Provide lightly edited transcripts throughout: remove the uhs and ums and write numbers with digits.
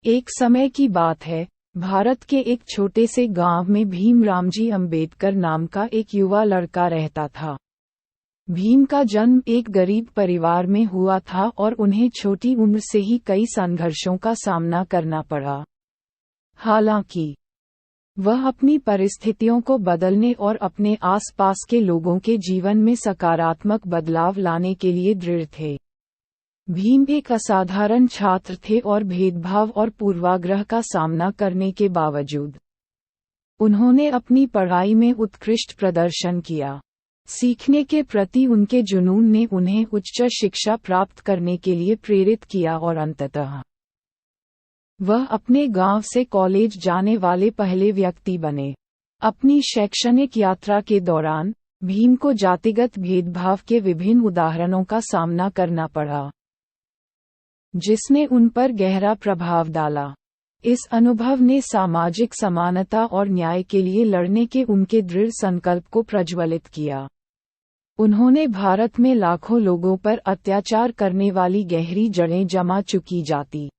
एक समय की बात है, भारत के एक छोटे से गांव में भीमरावजी अंबेडकर नाम का एक युवा लड़का रहता था। भीम का जन्म एक गरीब परिवार में हुआ था और उन्हें छोटी उम्र से ही कई संघर्षों का सामना करना पड़ा। हालांकि वह अपनी परिस्थितियों को बदलने और अपने आसपास के लोगों के जीवन में सकारात्मक बदलाव लाने के लिए दृढ़ थे। भीम एक असाधारण छात्र थे और भेदभाव और पूर्वाग्रह का सामना करने के बावजूद उन्होंने अपनी पढ़ाई में उत्कृष्ट प्रदर्शन किया। सीखने के प्रति उनके जुनून ने उन्हें उच्च शिक्षा प्राप्त करने के लिए प्रेरित किया और अंततः वह अपने गांव से कॉलेज जाने वाले पहले व्यक्ति बने। अपनी शैक्षणिक यात्रा के दौरान भीम को जातिगत भेदभाव के विभिन्न उदाहरणों का सामना करना पड़ा, जिसने उन पर गहरा प्रभाव डाला। इस अनुभव ने सामाजिक समानता और न्याय के लिए लड़ने के उनके दृढ़ संकल्प को प्रज्वलित किया। उन्होंने भारत में लाखों लोगों पर अत्याचार करने वाली गहरी जड़ें जमा चुकी जाति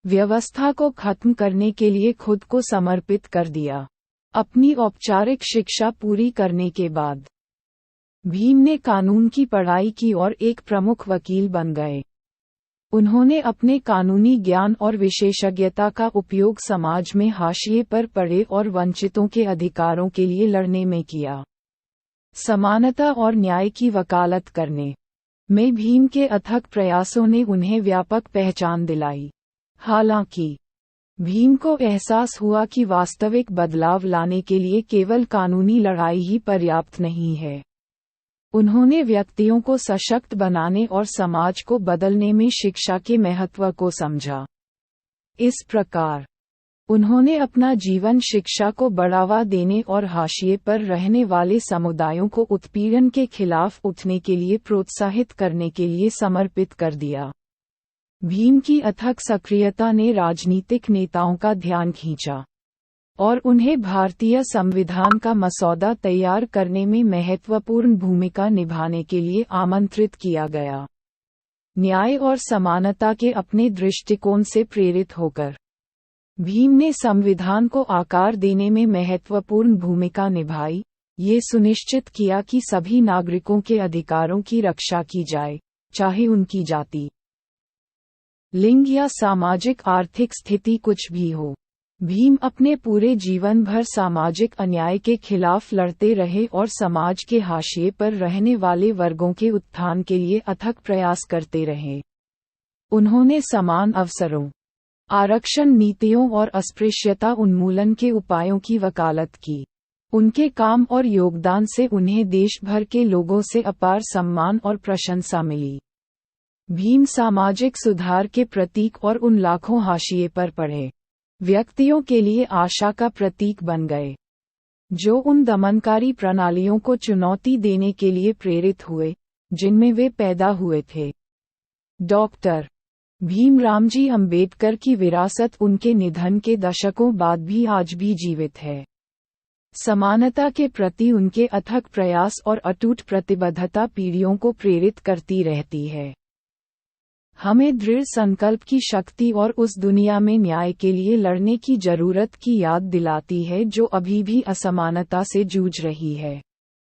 व्यवस्था को खत्म करने के लिए खुद को समर्पित कर दिया। अपनी औपचारिक शिक्षा पूरी करने के बाद भीम ने कानून की पढ़ाई की और एक प्रमुख वकील बन गए। उन्होंने अपने कानूनी ज्ञान और विशेषज्ञता का उपयोग समाज में हाशिए पर पड़े और वंचितों के अधिकारों के लिए लड़ने में किया। समानता और न्याय की वकालत करने में भीम के अथक प्रयासों ने उन्हें व्यापक पहचान दिलाई। हालांकि भीम को एहसास हुआ कि वास्तविक बदलाव लाने के लिए केवल कानूनी लड़ाई ही पर्याप्त नहीं है। उन्होंने व्यक्तियों को सशक्त बनाने और समाज को बदलने में शिक्षा के महत्व को समझा। इस प्रकार उन्होंने अपना जीवन शिक्षा को बढ़ावा देने और हाशिए पर रहने वाले समुदायों को उत्पीड़न के खिलाफ उठने के लिए प्रोत्साहित करने के लिए समर्पित कर दिया। भीम की अथक सक्रियता ने राजनीतिक नेताओं का ध्यान खींचा और उन्हें भारतीय संविधान का मसौदा तैयार करने में महत्वपूर्ण भूमिका निभाने के लिए आमंत्रित किया गया। न्याय और समानता के अपने दृष्टिकोण से प्रेरित होकर भीम ने संविधान को आकार देने में महत्वपूर्ण भूमिका निभाई, ये सुनिश्चित किया कि सभी नागरिकों के अधिकारों की रक्षा की जाए, चाहे उनकी जाति, लिंग या सामाजिक आर्थिक स्थिति कुछ भी हो। भीम अपने पूरे जीवन भर सामाजिक अन्याय के खिलाफ लड़ते रहे और समाज के हाशिए पर रहने वाले वर्गों के उत्थान के लिए अथक प्रयास करते रहे। उन्होंने समान अवसरों, आरक्षण नीतियों और अस्पृश्यता उन्मूलन के उपायों की वकालत की। उनके काम और योगदान से उन्हें देश भर के लोगों से अपार सम्मान और प्रशंसा मिली। भीम सामाजिक सुधार के प्रतीक और उन लाखों हाशिए पर पड़े व्यक्तियों के लिए आशा का प्रतीक बन गए, जो उन दमनकारी प्रणालियों को चुनौती देने के लिए प्रेरित हुए जिनमें वे पैदा हुए थे। डॉक्टर भीमरावजी अंबेडकर की विरासत उनके निधन के दशकों बाद भी आज भी जीवित है। समानता के प्रति उनके अथक प्रयास और अटूट प्रतिबद्धता पीढ़ियों को प्रेरित करती रहती है। हमें दृढ़ संकल्प की शक्ति और उस दुनिया में न्याय के लिए लड़ने की जरूरत की याद दिलाती है जो अभी भी असमानता से जूझ रही है।